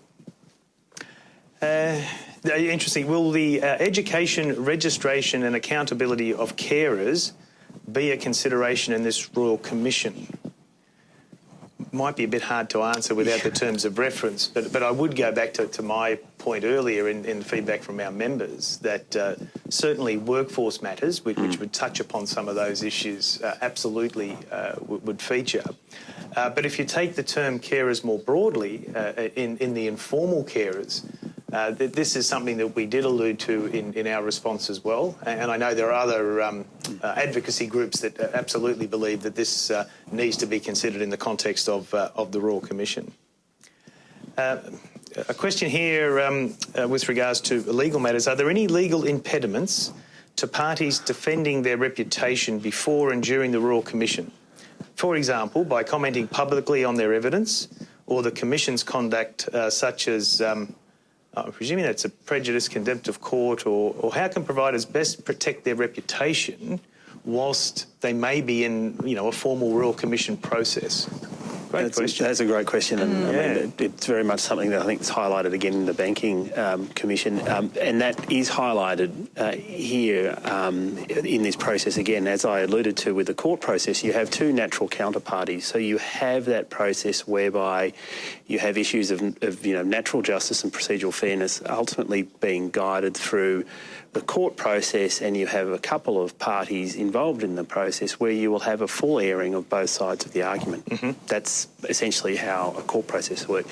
Interesting. Will the education, registration and accountability of carers be a consideration in this Royal Commission? Might be a bit hard to answer without the terms of reference, but I would go back to my point earlier in feedback from our members that certainly workforce matters, which would touch upon some of those issues, absolutely would feature. But if you take the term carers more broadly, in the informal carers, this is something that we did allude to in our response as well, and I know there are other advocacy groups that absolutely believe that this needs to be considered in the context of the Royal Commission. A question here with regards to legal matters. Are there any legal impediments to parties defending their reputation before and during the Royal Commission? For example, by commenting publicly on their evidence or the Commission's conduct, such as I'm presuming that's a prejudice, contempt of court, or how can providers best protect their reputation whilst they may be in, a formal Royal Commission process? Great question. That's a great question, and I mean, it's very much something that I think is highlighted again in the Banking Commission, and that is highlighted here in this process again. As I alluded to with the court process, you have two natural counterparties, so you have that process whereby you have issues of natural justice and procedural fairness ultimately being guided through the court process, and you have a couple of parties involved in the process where you will have a full airing of both sides of the argument. That's essentially how a court process works.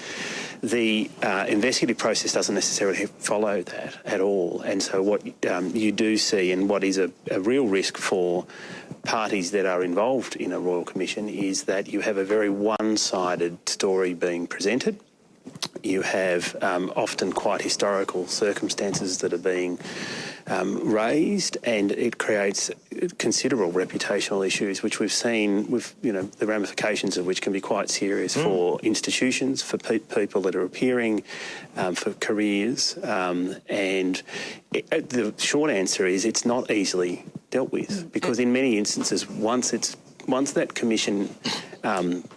The investigative process doesn't necessarily follow that at all, and so what you do see, and what is a real risk for parties that are involved in a Royal Commission, is that you have a very one-sided story being presented. You have often quite historical circumstances that are being raised, and it creates considerable reputational issues, which we've seen with, the ramifications of which can be quite serious for institutions, for people that are appearing, for careers. And the short answer is it's not easily dealt with, because in many instances, once that commission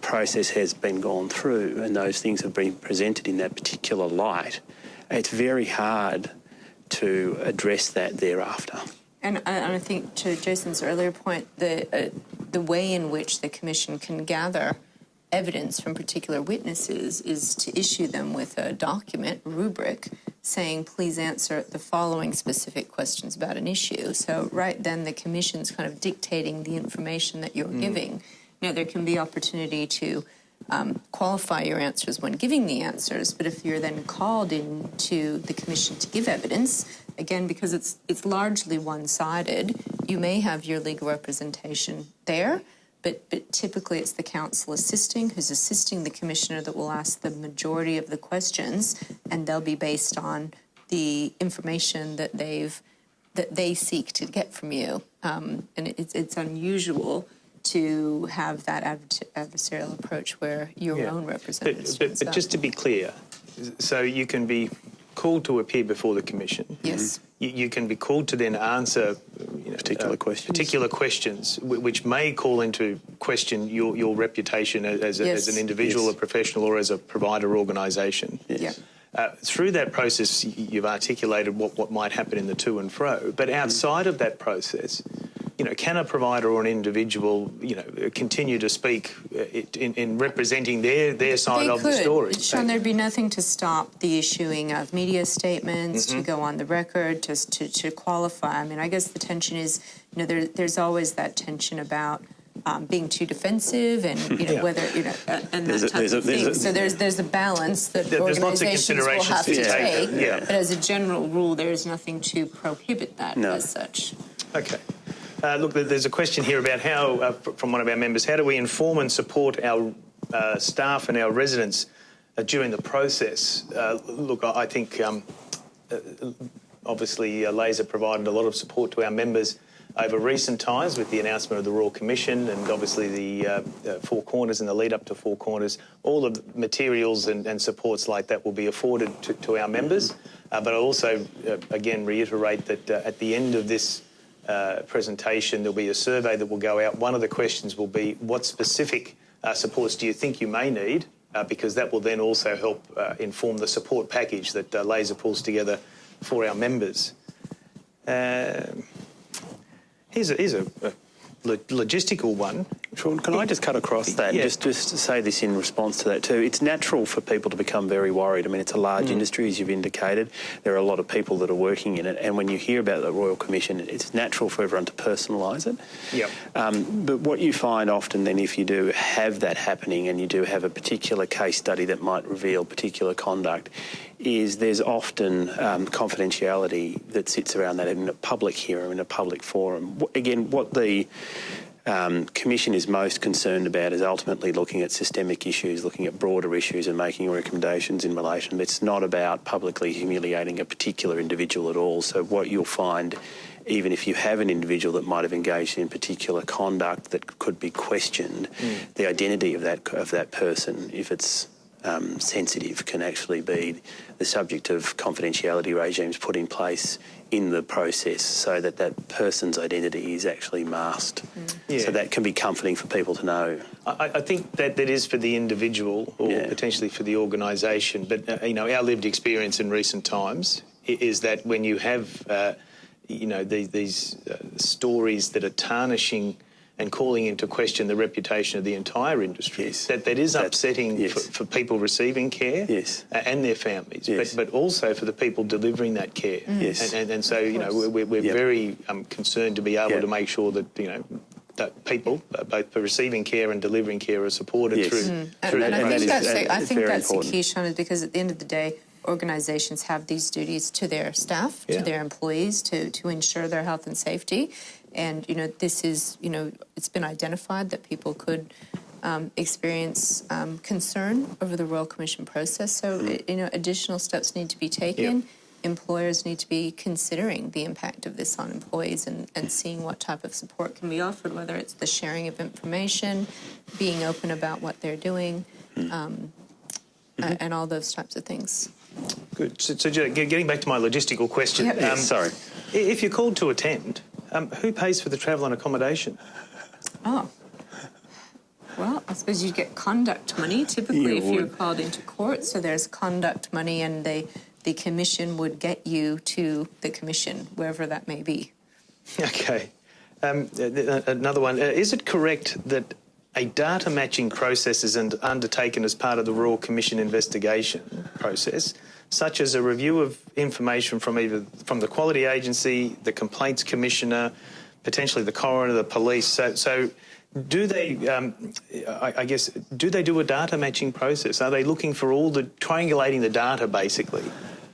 process has been gone through and those things have been presented in that particular light, it's very hard to address that thereafter. And I think, to Jason's earlier point, the way in which the Commission can gather evidence from particular witnesses is to issue them with a document, rubric, saying, please answer the following specific questions about an issue. So right then the Commission's kind of dictating the information that you're giving. There can be opportunity to qualify your answers when giving the answers, but if you're then called into the Commission to give evidence, again, because it's largely one-sided, you may have your legal representation there, but typically it's the counsel who's assisting the Commissioner that will ask the majority of the questions, and they'll be based on the information that they seek to get from you. And it's unusual to have that adversarial approach where your own representatives. But just to be clear, so you can be called to appear before the Commission. Yes. You can be called to then answer particular questions, which may call into question your reputation as an individual, a professional, or as a provider organisation. Yes. Through that process, you've articulated what might happen in the to and fro. But outside of that process, can a provider or an individual, continue to speak in representing their side of the story? Sean, there'd be nothing to stop the issuing of media statements, to go on the record, just to qualify. I mean, I guess the tension is, there's always that tension about being too defensive and, whether, and that type of thing. So there's a balance that organisations will have to take. But as a general rule, there is nothing to prohibit that as such. Okay. Look, there's a question here about how, from one of our members, how do we inform and support our staff and our residents during the process? Look, I think Obviously, Laser provided a lot of support to our members over recent times with the announcement of the Royal Commission and obviously the Four Corners and the lead up to Four Corners. All of the materials and supports like that will be afforded to our members. But I also, again, reiterate that at the end of this presentation, there'll be a survey that will go out. One of the questions will be, what specific supports do you think you may need? Because that will then also help inform the support package that Laser pulls together for our members. Here's a logistical one. Sean, can I just cut across that? Yeah. Just to say this in response to that too. It's natural for people to become very worried. I mean, it's a large industry, as you've indicated. There are a lot of people that are working in it. And when you hear about the Royal Commission, it's natural for everyone to personalise it. Yep. But what you find often then, if you do have that happening and you do have a particular case study that might reveal particular conduct, is there's often confidentiality that sits around that in a public hearing, in a public forum. Again, what the Commission is most concerned about is ultimately looking at systemic issues, looking at broader issues and making recommendations in relation. It's not about publicly humiliating a particular individual at all. So what you'll find, even if you have an individual that might have engaged in particular conduct that could be questioned, the identity of that person, if it's sensitive, can actually be the subject of confidentiality regimes put in place in the process so that that person's identity is actually masked. Yeah. So that can be comforting for people to know. I think that is for the individual or potentially for the organisation. But, our lived experience in recent times is that when you have, these stories that are tarnishing and calling into question the reputation of the entire industry, that is upsetting for people receiving care and their families, but also for the people delivering that care. And so, we're very concerned to be able to make sure that, that people, both for receiving care and delivering care, are supported through and I think that's the key, Sean, is because at the end of the day, organisations have these duties to their staff, to their employees, to ensure their health and safety. And, this is, it's been identified that people could experience concern over the Royal Commission process. So, additional steps need to be taken. Employers need to be considering the impact of this on employees and seeing what type of support can be offered, whether it's the sharing of information, being open about what they're doing, and all those types of things. Good. So getting back to my logistical question. Sorry. If you're called to attend, who pays for the travel and accommodation? Oh. Well, I suppose you get conduct money typically if you're called into court. So there's conduct money, and the commission would get you to the commission, wherever that may be. Okay. Another one. Is it correct that a data matching process is undertaken as part of the Royal Commission investigation process, such as a review of information from from the Quality Agency, the Complaints Commissioner, potentially the coroner, the police? So do they, do they do a data matching process? Are they looking for triangulating the data, basically?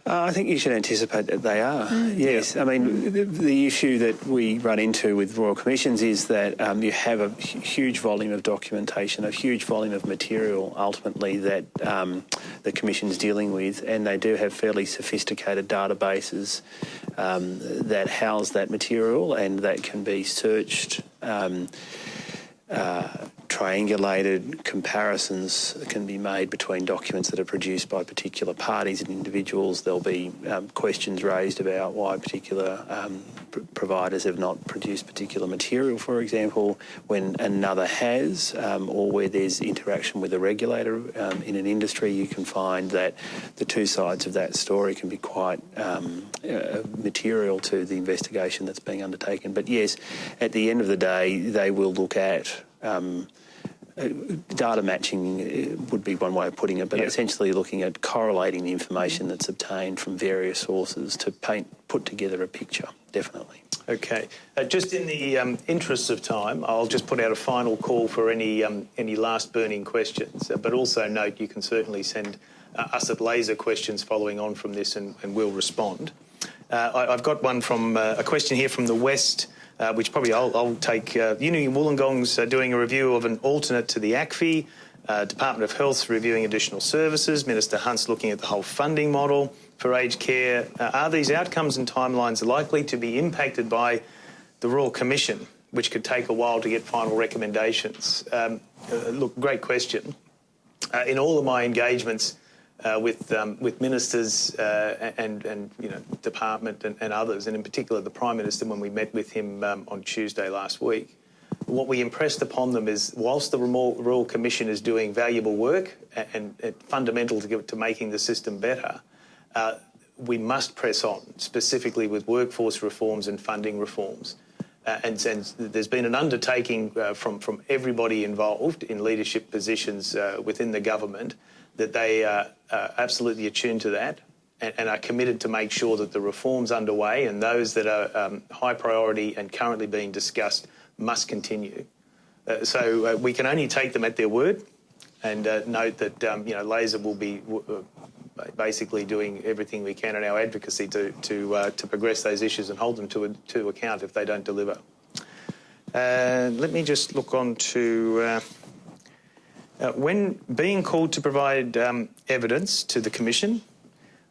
I think you should anticipate that they are, yes. I mean, the issue that we run into with Royal Commissions is that you have a huge volume of documentation, a huge volume of material, ultimately, that the Commission's dealing with, and they do have fairly sophisticated databases that house that material, and that can be searched, triangulated comparisons can be made between documents that are produced by particular parties and individuals. There'll be questions raised about why particular providers have not produced particular material, for example, when another has, or where there's interaction with a regulator in an industry. You can find that the two sides of that story can be quite material to the investigation that's being undertaken. But yes, at the end of the day, they will look at data matching would be one way of putting it, but essentially looking at correlating the information that's obtained from various sources to put together a picture, definitely. Okay. Just in the interests of time, I'll just put out a final call for any last burning questions, but also note you can certainly send us at Laser questions following on from this, and we'll respond. I've got one from a question here from the West, which probably I'll take. Uni Wollongong's doing a review of an alternate to the ACFI. Department of Health's reviewing additional services. Minister Hunt's looking at the whole funding model. for aged care, are these outcomes and timelines likely to be impacted by the Royal Commission, which could take a while to get final recommendations? Look, great question. In all of my engagements with ministers and department and others, and in particular the Prime Minister when we met with him on Tuesday last week, what we impressed upon them is whilst the Royal Commission is doing valuable work and fundamental to making the system better, we must press on, specifically with workforce reforms and funding reforms. And there's been an undertaking from everybody involved in leadership positions within the government that they are absolutely attuned to that and are committed to make sure that the reforms underway and those that are high priority and currently being discussed must continue. So we can only take them at their word and note that Laser will be basically doing everything we can in our advocacy to progress those issues and hold them to account if they don't deliver. Let me just look on to when being called to provide evidence to the Commission,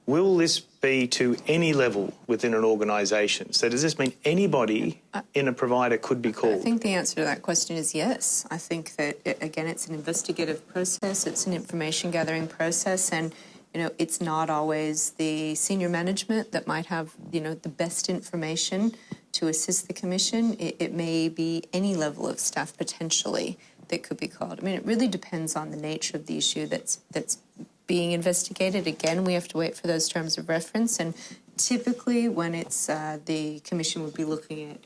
will this be to any level within an organisation? So does this mean anybody in a provider could be called? I think the answer to that question is yes. I think that, again, it's an investigative process, it's an information gathering process, and it's not always the senior management that might have, the best information to assist the Commission. It may be any level of staff potentially that could be called. I mean, it really depends on the nature of the issue that's being investigated. Again, we have to wait for those terms of reference, and typically when it's the Commission would be looking at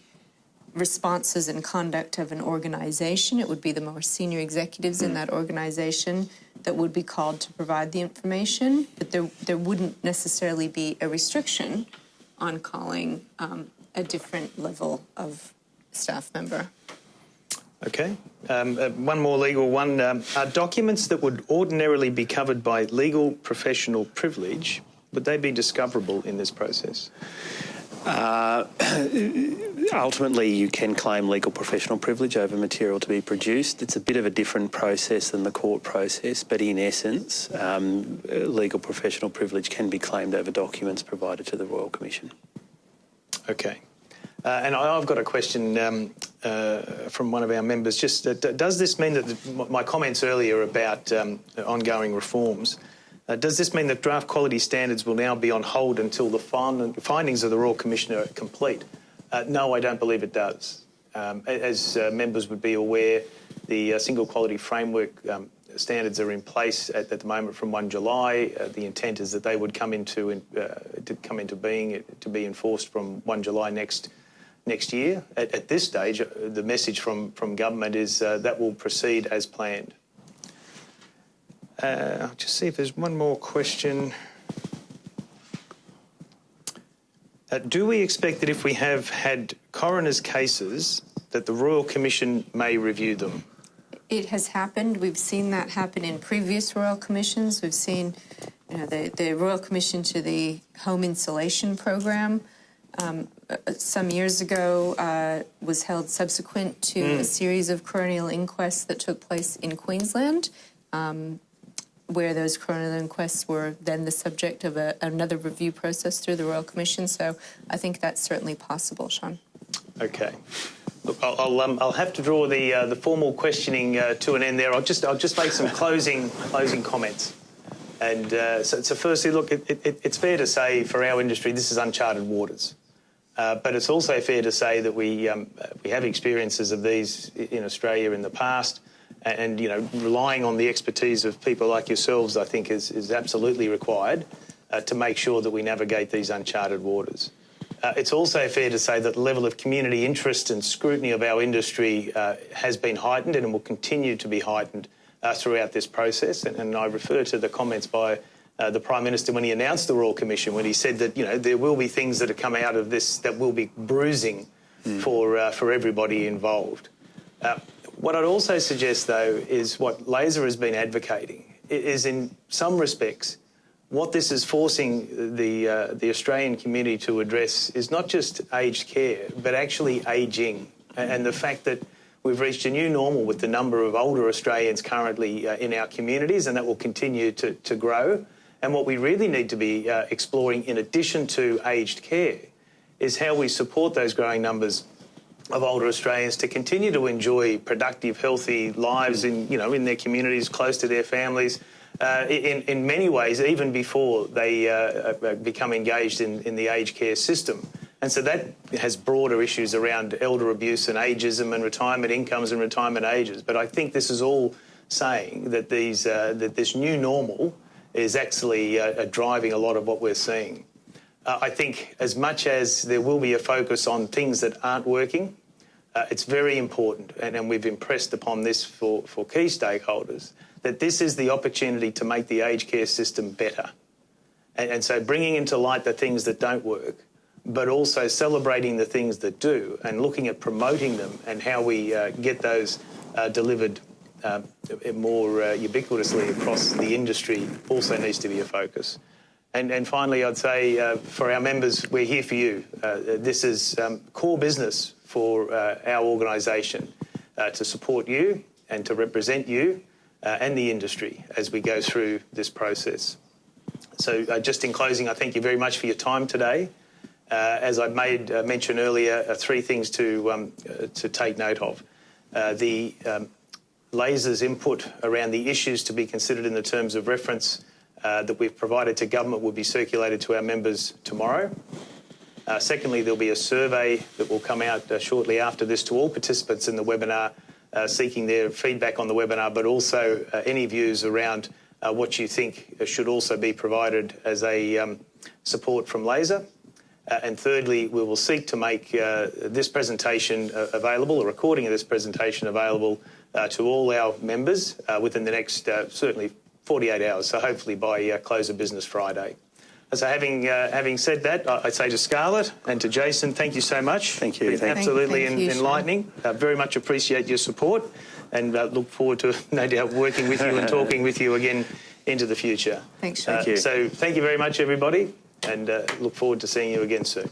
responses and conduct of an organisation, it would be the more senior executives in that organisation that would be called to provide the information, but there wouldn't necessarily be a restriction on calling a different level of staff member. Okay. One more legal one. Are documents that would ordinarily be covered by legal professional privilege, would they be discoverable in this process? Ultimately, you can claim legal professional privilege over material to be produced. It's a bit of a different process than the court process, but in essence, legal professional privilege can be claimed over documents provided to the Royal Commission. Okay. And I've got a question from one of our members. Just does this mean that my comments earlier about ongoing reforms, does this mean that draft quality standards will now be on hold until the findings of the Royal Commission are complete? No, I don't believe it does. As members would be aware, the single quality framework standards are in place at the moment from 1 July. The intent is that they would come into being to be enforced from 1 July next year. At this stage, the message from government is that will proceed as planned. I'll just see if there's one more question. Do we expect that if we have had coroners' cases that the Royal Commission may review them? It has happened. We've seen that happen in previous Royal Commissions. We've seen the Royal Commission to the Home Insulation Program some years ago was held subsequent to a series of coronial inquests that took place in Queensland, where those coronial inquests were then the subject of another review process through the Royal Commission. So I think that's certainly possible, Sean. Okay. Look, I'll have to draw the formal questioning to an end there. I'll just make some closing comments. And so firstly, look, it's fair to say for our industry this is uncharted waters. But it's also fair to say that we have experiences of these in Australia in the past, and relying on the expertise of people like yourselves, I think, is absolutely required to make sure that we navigate these uncharted waters. It's also fair to say that the level of community interest and scrutiny of our industry has been heightened and will continue to be heightened throughout this process. And I refer to the comments by the Prime Minister when he announced the Royal Commission, when he said that there will be things that have come out of this that will be bruising for everybody involved. What I'd also suggest, though, is what Laser has been advocating is, in some respects, what this is forcing the Australian community to address is not just aged care, but actually ageing, and the fact that we've reached a new normal with the number of older Australians currently in our communities, and that will continue to grow. And what we really need to be exploring, in addition to aged care, is how we support those growing numbers of older Australians to continue to enjoy productive, healthy lives in their communities, close to their families, in many ways, even before they become engaged in the aged care system. And so that has broader issues around elder abuse and ageism and retirement incomes and retirement ages. But I think this is all saying that this new normal is actually driving a lot of what we're seeing. I think as much as there will be a focus on things that aren't working, it's very important, and we've impressed upon this for key stakeholders, that this is the opportunity to make the aged care system better. And so bringing into light the things that don't work, but also celebrating the things that do and looking at promoting them and how we get those delivered more ubiquitously across the industry also needs to be a focus. And finally, I'd say for our members, we're here for you. This is core business for our organisation to support you and to represent you and the industry as we go through this process. So just in closing, I thank you very much for your time today. As I made mention earlier, three things to take note of. The LASER's input around the issues to be considered in the terms of reference that we've provided to government will be circulated to our members tomorrow. Secondly, there'll be a survey that will come out shortly after this to all participants in the webinar, seeking their feedback on the webinar, but also any views around what you think should also be provided as a support from LASER. And thirdly, we will seek to make this presentation available, a recording of this presentation available to all our members within the next certainly 48 hours, so hopefully by close of business Friday. So having said that, I'd say to Scarlett and to Jason, thank you so much. Thank you. It's been absolutely Thank you, enlightening. Very much appreciate your support and look forward to, no doubt, working with you and talking with you again into the future. Thanks, Sean. Thank you. So thank you very much, everybody, and look forward to seeing you again soon.